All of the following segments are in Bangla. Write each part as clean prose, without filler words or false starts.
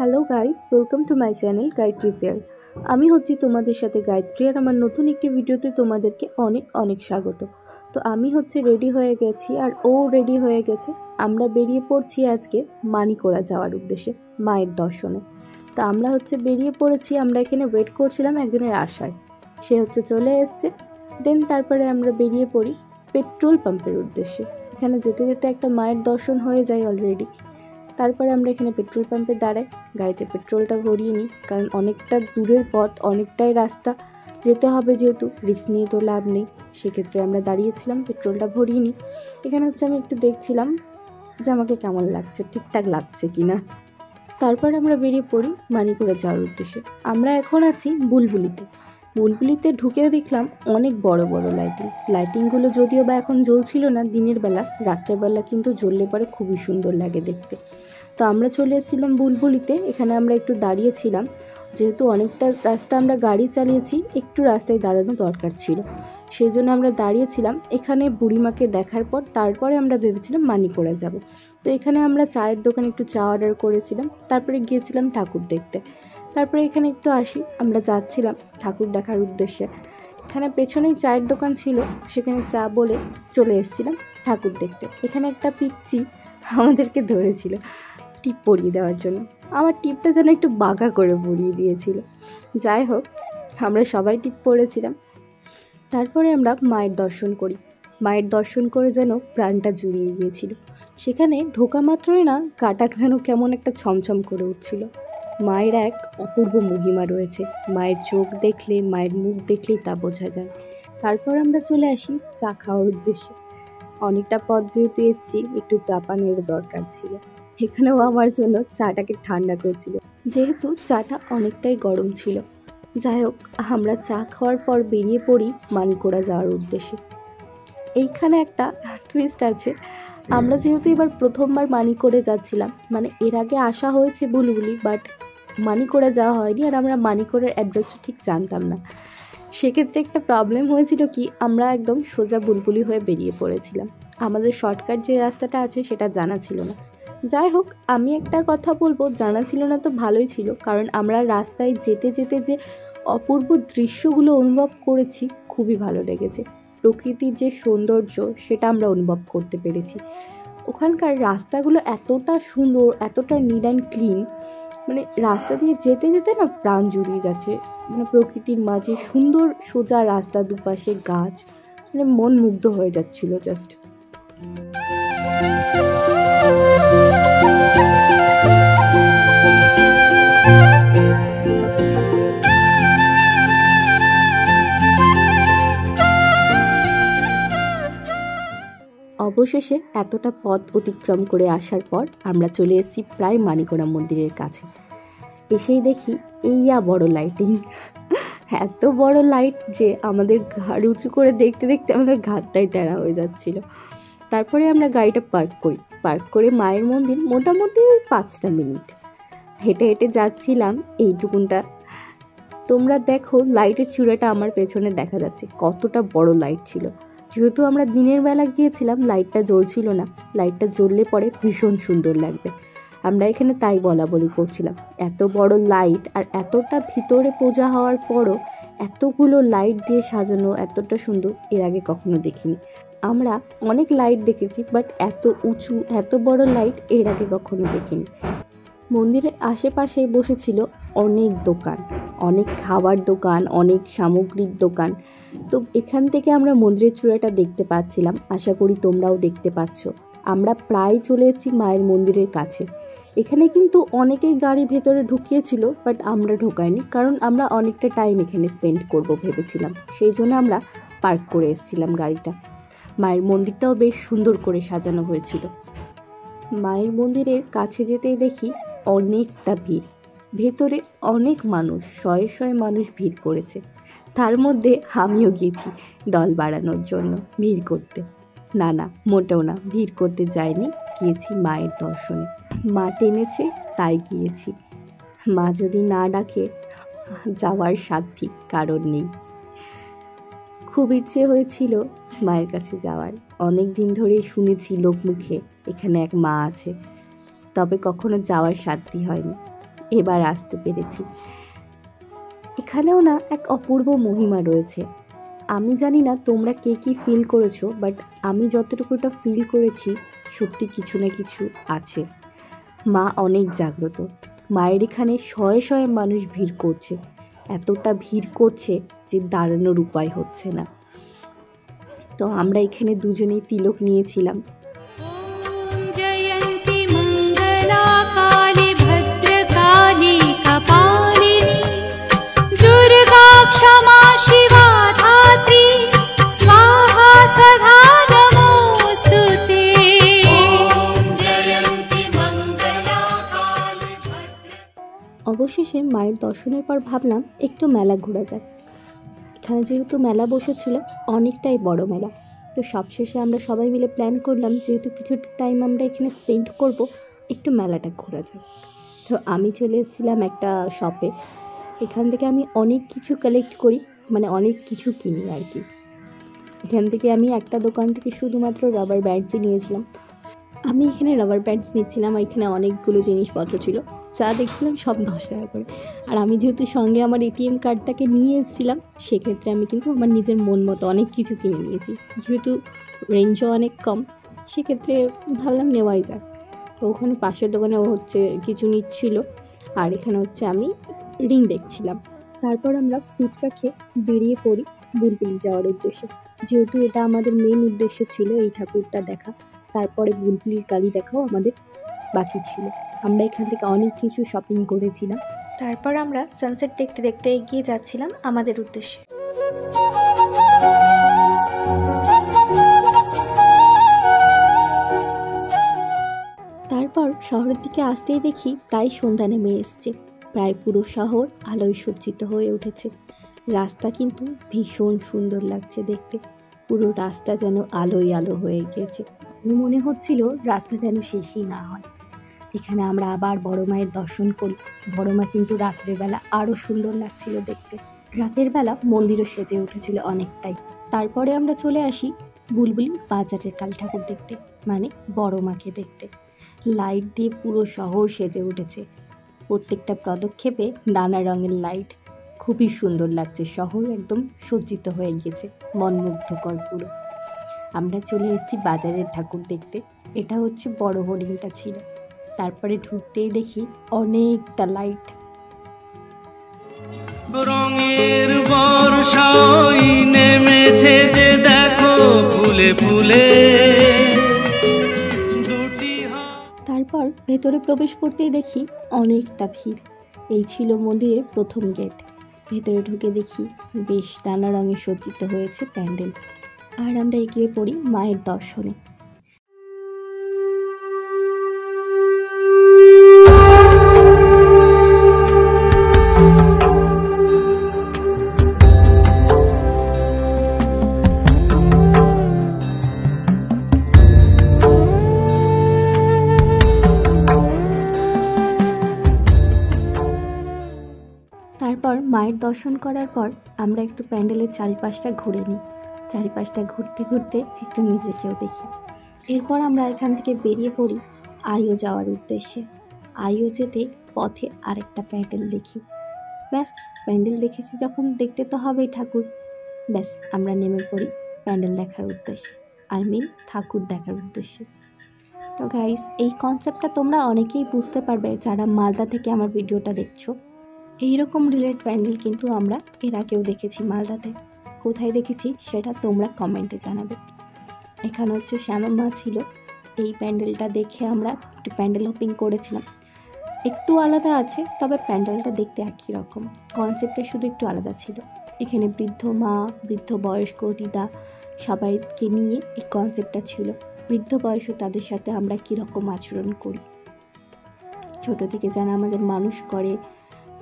Hello guys, welcome to my channel Gayatrijial. আমি হচ্ছি তোমাদের সাথে গায়ত্রী, আর আমার নতুন একটি ভিডিওতে তোমাদেরকে অনেক অনেক স্বাগত। তো আমি রেডি হয়ে গেছি আর ও রেডি হয়ে গেছে। আমরা বেরিয়ে পড়ছি আজকে মানিকোড়া যাওয়ার উদ্দেশ্যে, মায়ের দর্শনে। তো আমরা বেরিয়ে পড়েছি। আমরা এখানে ওয়েট করছিলাম একজনের আশায়, সে চলে এসছে। দেন তারপরে আমরা বেরিয়ে পড়ি পেট্রোল পাম্পের উদ্দেশ্যে। এখানে যেতে যেতে একটা মায়ের দর্শন হয়ে যায় অলরেডি। তারপরে আমরা এখানে পেট্রোল পাম্পে দাঁড়াই, গাড়িতে পেট্রোলটা ভরিয়ে নিই, কারণ অনেকটা দূরের পথ, অনেকটাই রাস্তা যেতে হবে, যেহেতু রিস্ক নিয়ে তো লাভ নেই। সেক্ষেত্রে আমরা দাঁড়িয়েছিলাম, পেট্রোলটা ভরিয়ে নিই। এখানে আমি একটু দেখছিলাম যে আমাকে কেমন লাগছে, ঠিকঠাক লাগছে কি না। তারপর আমরা বেরিয়ে পড়ি মানিকোড়া যাওয়ার উদ্দেশ্যে। আমরা এখন আছি বুলবুলিতে। বুলবুলিতে ঢুকেও দেখলাম অনেক বড় বড় লাইটিংগুলো যদিও বা এখন জ্বলছিল না দিনের বেলা, রাত্রেবেলা কিন্তু জ্বললে পরে খুবই সুন্দর লাগে দেখতে। তো আমরা চলে এসেছিলাম বুলবুলিতে। এখানে আমরা একটু দাঁড়িয়েছিলাম, যেহেতু অনেকটা রাস্তা আমরা গাড়ি চালিয়েছি, একটু রাস্তায় দাঁড়ানো দরকার ছিল, সেই জন্য আমরা দাঁড়িয়েছিলাম। এখানে বুড়িমাকে দেখার পর তারপরে আমরা ভেবেছিলাম মানিকোড়া যাব। তো এখানে আমরা চায়ের দোকানে একটু চা অর্ডার করেছিলাম, তারপরে গিয়েছিলাম ঠাকুর দেখতে। তারপরে এখানে একটু আসি, আমরা যাচ্ছিলাম ঠাকুর দেখার উদ্দেশ্যে। এখানে পেছনেই চায়ের দোকান ছিল, সেখানে চা বলে চলে এসেছিলাম ঠাকুর দেখতে। এখানে একটা পিচ্চি আমাদেরকে ধরেছিল টিপ পরিয়ে দেওয়ার জন্য। আমার টিপটা যেন একটু বাঁকা করে পরিয়ে দিয়েছিল। যাই হোক, আমরা সবাই টিপ পরেছিলাম। তারপরে আমরা মায়ের দর্শন করি। মায়ের দর্শন করে যেন প্রাণটা জুড়িয়ে গিয়েছিল। সেখানে ঢোকা মাত্রই না গাটা যেন কেমন একটা ছমছম করে উঠছিল। মায়ের এক অপূর্ব মহিমা রয়েছে, মায়ের চোখ দেখলে, মায়ের মুখ দেখলেই তা বোঝা যায়। তারপর আমরা চলে আসি চা খাওয়ার উদ্দেশ্যে। অনেকটা পথ যেহেতু এসেছি, একটু চা পানের দরকার ছিল। এখানেও আমার জন্য চাটাকে ঠান্ডা করছিল, যেহেতু চাটা অনেকটাই গরম ছিল। যাই হোক, আমরা চা খাওয়ার পর বেরিয়ে পড়ি মানিকোড়া যাওয়ার উদ্দেশ্যে। এইখানে একটা টুইস্ট আছে। আমরা যেহেতু এবার প্রথমবার মানিকোড়ে যাচ্ছিলাম, মানে এর আগে আসা হয়েছে বুলবুলি, বাট মানিকোড়া যাওয়া হয়নি, আর আমরা মানিকোড়ার অ্যাড্রেসটা ঠিক জানতাম না। সেক্ষেত্রে একটা প্রবলেম হয়েছিল কি, আমরা একদম সোজা বুলবুলি হয়ে বেরিয়ে পড়েছিলাম। আমাদের শর্টকাট যে রাস্তাটা আছে সেটা জানা ছিল না। যাই হোক, আমি একটা কথা বলবো, জানা ছিল না তো ভালোই ছিল, কারণ আমরা রাস্তায় যেতে যেতে যে অপূর্ব দৃশ্যগুলো অনুভব করেছি, খুবই ভালো লেগেছে। প্রকৃতির যে সৌন্দর্য সেটা আমরা অনুভব করতে পেরেছি। ওখানকার রাস্তাগুলো এতটা সুন্দর, এতটা নিট অ্যান্ড ক্লিন, মানে রাস্তা দিয়ে যেতে যেতে না প্রাণ জুড়িয়ে যাচ্ছে। মানে প্রকৃতির মাঝে সুন্দর সোজা রাস্তা, দুপাশে গাছ, মানে মন মুগ্ধ হয়ে যাচ্ছিল জাস্ট। অবশেষে এতটা পথ অতিক্রম করে আসার পর আমরা চলে এসেছি প্রায় মানিকোড়া মন্দিরের কাছে। এসেই দেখি এইয়া বড় লাইটিং, এত বড় লাইট যে আমাদের ঘাড় উঁচু করে দেখতে দেখতে আমাদের ঘাটটাই টেরা হয়ে যাচ্ছিল। তারপরে আমরা গাড়িটা পার্ক করে মায়ের মন্দির মোটামুটি 5টা মিনিট হেঁটে হেঁটে যাচ্ছিলাম এইটুকুনটা। তোমরা দেখো লাইটের চূড়াটা আমার পেছনে দেখা যাচ্ছে, কতটা বড় লাইট ছিল। যেহেতু আমরা দিনের বেলা গিয়েছিলাম, লাইটটা জ্বলছিল না, লাইটটা জ্বললে পরে ভীষণ সুন্দর লাগবে। আমরা এখানে তাই বলা বলি করছিলাম, এত বড় লাইট আর এতটা ভিতরে পূজা হওয়ার পরও এতগুলো লাইট দিয়ে সাজানো, এতটা সুন্দর এর আগে কখনো দেখিনি। আমরা অনেক লাইট দেখেছি, বাট এত উঁচু এত বড় লাইট এর আগে কখনো দেখিনি। মন্দিরের আশেপাশে বসেছিল অনেক দোকান, অনেক খাবার দোকান, অনেক সামগ্রিক দোকান। তো এখান থেকে আমরা মন্দিরের চূড়াটা দেখতে পাচ্ছিলাম, আশা করি তোমরাও দেখতে পাচ্ছ। আমরা প্রায় চলে এসেছি মায়ের মন্দিরের কাছে। এখানে কিন্তু অনেকেই গাড়ি ভেতরে ঢুকিয়েছিল, বাট আমরা ঢোকাইনি, কারণ আমরা অনেকটা টাইম এখানে স্পেন্ড করব ভেবেছিলাম। সেই জন্য আমরা পার্ক করে এসেছিলাম গাড়িটা। মায়ের মন্দিরটাও বেশ সুন্দর করে সাজানো হয়েছিল। মায়ের মন্দিরের কাছে যেতেই দেখি অনেকটা ভিড়, ভেতরে অনেক মানুষ, শয়ে শয়ে মানুষ ভিড় করেছে। তার মধ্যে আমিও গিয়েছি দল বাড়ানোর জন্য ভিড় করতে। না না, মোটেও না, ভিড় করতে যাইনি, গিয়েছি মায়ের দর্শনে। মা টেনেছে তাই গিয়েছি। মা যদি না ডাকে যাওয়ার সাধ্যি কারণ নেই। খুব ইচ্ছে হয়েছিল মায়ের কাছে যাওয়ার, অনেক দিন ধরেই শুনেছি লোকমুখে এখানে এক মা আছে, তবে কখনো যাওয়ার সাধ্যি হয়নি। এবার আসতে পেরেছি। এখানেও না এক অপূর্ব মহিমা রয়েছে। আমি জানি না তোমরা কে কী ফিল করেছো, বাট আমি যতটুকুটা ফিল করেছি সত্যি কিছু না কিছু আছে। মা অনেক জাগ্রত। মায়ের এখানে শয়ে শয়ে মানুষ ভিড় করছে, এতটা ভিড় করছে যে দাঁড়ানোর উপায় হচ্ছে না। তো আমরা এখানে দুজনেই তিলক নিয়েছিলাম। জয়ন্তী মঙ্গলা কালী ভদ্রকালী কপালিনী দুর্গা ক্ষমা শিবা ধাত্রী স্বাহা স্বধা নমোস্তুতে। অবশেষে মায়ের দর্শনের পর ভাবলাম একটু মেলা ঘোরা যাক। এখানে যেহেতু মেলা বসেছিল, অনেকটাই বড় মেলা, তো সবশেষে আমরা সবাই মিলে প্ল্যান করলাম যেহেতু কিছু টাইম আমরা এখানে স্পেন্ড করব, একটু মেলাটা ঘোরা যাক। তো আমি চলে এসেছিলাম একটা শপে। এখান থেকে আমি অনেক কিছু কালেক্ট করি, মানে অনেক কিছু কিনি আর কি। এখান থেকে আমি একটা দোকান থেকে শুধুমাত্র রাবার ব্যান্ডসই নিয়েছিলাম। আমি এখানে রাবার ব্যান্ডস নিচ্ছিলাম, এখানে অনেকগুলো জিনিসপত্র ছিল, যা দেখছিলাম সব 10 টাকা করে। আর আমি যেহেতু সঙ্গে আমার এটিএম কার্ডটাকে নিয়ে এসেছিলাম, সেক্ষেত্রে আমি কিন্তু আমার নিজের মন মতো অনেক কিছু কিনে নিয়েছি। যেহেতু রেঞ্জও অনেক কম, সেক্ষেত্রে ভাবলাম নেওয়াই যাক। তো ওখানে পাশের দোকানে ও হচ্ছে কিছু নিচ্ছিল, আর এখানে হচ্ছে আমি রিং দেখছিলাম। তারপর আমরা ফুচকা খেয়ে বেরিয়ে পড়ি বুলবুলি যাওয়ার উদ্দেশ্যে। যেহেতু এটা আমাদের মেন উদ্দেশ্য ছিল এই ঠাকুরটা দেখা, তারপরে বুলবুলির কালী দেখাও আমাদের বাকি ছিল। আমরা এখান থেকে অনেক কিছু শপিং করেছিলাম। তারপর আমরা সানসেট দেখতে দেখতে এগিয়ে যাচ্ছিলাম আমাদের উদ্দেশ্যে। তারপর শহরের দিকে আসতেই দেখি প্রায় সন্ধ্যা নেমে এসছে, প্রায় পুরো শহর আলোয় সজ্জিত হয়ে উঠেছে। রাস্তা কিন্তু ভীষণ সুন্দর লাগছে দেখতে, পুরো রাস্তা যেন আলোয় আলো হয়ে গিয়েছে। মনে হচ্ছিল রাস্তা যেন শেষই না হয়। এখানে আমরা আবার বড় মায়ের দর্শন করি। বড় মা কিন্তু রাত্রেবেলা আরও সুন্দর লাগছিল দেখতে। রাতের বেলা মন্দিরও সেজে উঠেছিল অনেকটাই। তারপরে আমরা চলে আসি বুলবুলি বাজারের কালী ঠাকুর দেখতে, মানে বড় মাকে দেখতে। লাইট দিয়ে পুরো শহর সেজে উঠেছে, প্রত্যেকটা পদক্ষেপে নানা রঙের লাইট, খুবই সুন্দর লাগছে। শহর একদম সজ্জিত হয়ে গিয়েছে, মনমুগ্ধকর পুরো। আমরা চলে এসেছি বাজারের ঠাকুর দেখতে। এটা হচ্ছে বড় হরিণটা ছিল। তারপরে ঢুকতেই দেখি অনেকটা লাইট। রঙের বর্ষাই নেমেছে যে দেখো ফুলে ফুলে। তারপর ভেতরে প্রবেশ করতেই দেখি অনেকটা ভিড়। এই ছিল মন্দিরের প্রথম গেট। ভেতরে ঢুকে দেখি বেশ নানা রঙে সজ্জিত হয়েছে প্যান্ডেল, আর আমরা এগিয়ে পড়ি মায়ের দর্শনে। তারপর মায়ের দর্শন করার পর আমরা একটু প্যান্ডেলের চারিপাশটা ঘুরে নিই। চারিপাশটা ঘুরতে ঘুরতে একটু নিজেকেও দেখি। এরপর আমরা এখান থেকে বেরিয়ে পড়ি আইও যাওয়ার উদ্দেশ্যে। আইও যেতে পথে আরেকটা প্যান্ডেল দেখি। ব্যাস, প্যান্ডেল দেখেছি যখন দেখতে তো হবেই ঠাকুর। ব্যাস, আমরা নেমে পড়ি প্যান্ডেল দেখার উদ্দেশ্যে, ঠাকুর দেখার উদ্দেশ্যে। তো গাইস, এই কনসেপ্টটা তোমরা অনেকেই বুঝতে পারবে যারা মালদা থেকে আমার ভিডিওটা দেখছো। এইরকম রিলেট প্যান্ডেল কিন্তু আমরা এর আগেও দেখেছি মালদাতে। কোথায় দেখেছি সেটা তোমরা কমেন্টে জানাবে। এখানে হচ্ছে শ্যামা মা ছিল। এই প্যান্ডেলটা দেখে আমরা একটু প্যান্ডেল হপিং করেছিলাম। একটু আলাদা আছে, তবে প্যান্ডেলটা দেখতে একই রকম, কনসেপ্টটা শুধু একটু আলাদা ছিল। এখানে বৃদ্ধ মা, বৃদ্ধ বয়স্ক দিদা সবাইকে নিয়ে এই কনসেপ্টটা ছিল। বৃদ্ধ বয়সও তাদের সাথে আমরা কীরকম আচরণ করি, ছোটো থেকে যারা আমাদের মানুষ করে,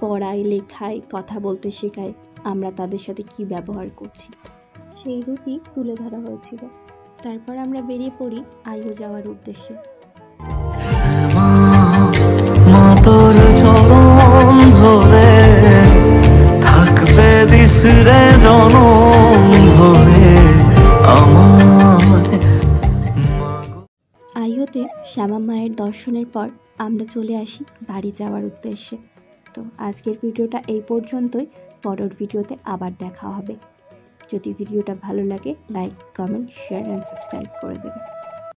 পড়ায়, লেখায়, কথা বলতে শেখায়, আমরা তাদের সাথে কি ব্যবহার করছি, সেই রূপই তুলে ধরা হয়েছিল। তারপর আমরা বেরিয়ে পড়ি আইও যাওয়ার উদ্দেশ্যে। তোর চরণ ধরে থাকবে দিশরে জনম ধরে আমার। আইওতে শ্যামা মায়ের দর্শনের পর আমরা চলে আসি বাড়ি যাওয়ার উদ্দেশ্যে। তো আজকের ভিডিওটা এই পর্যন্তই, পরের ভিডিওতে আবার দেখা হবে। যদি ভিডিওটা ভালো লাগে like, comment, share and subscribe করে দেবেন।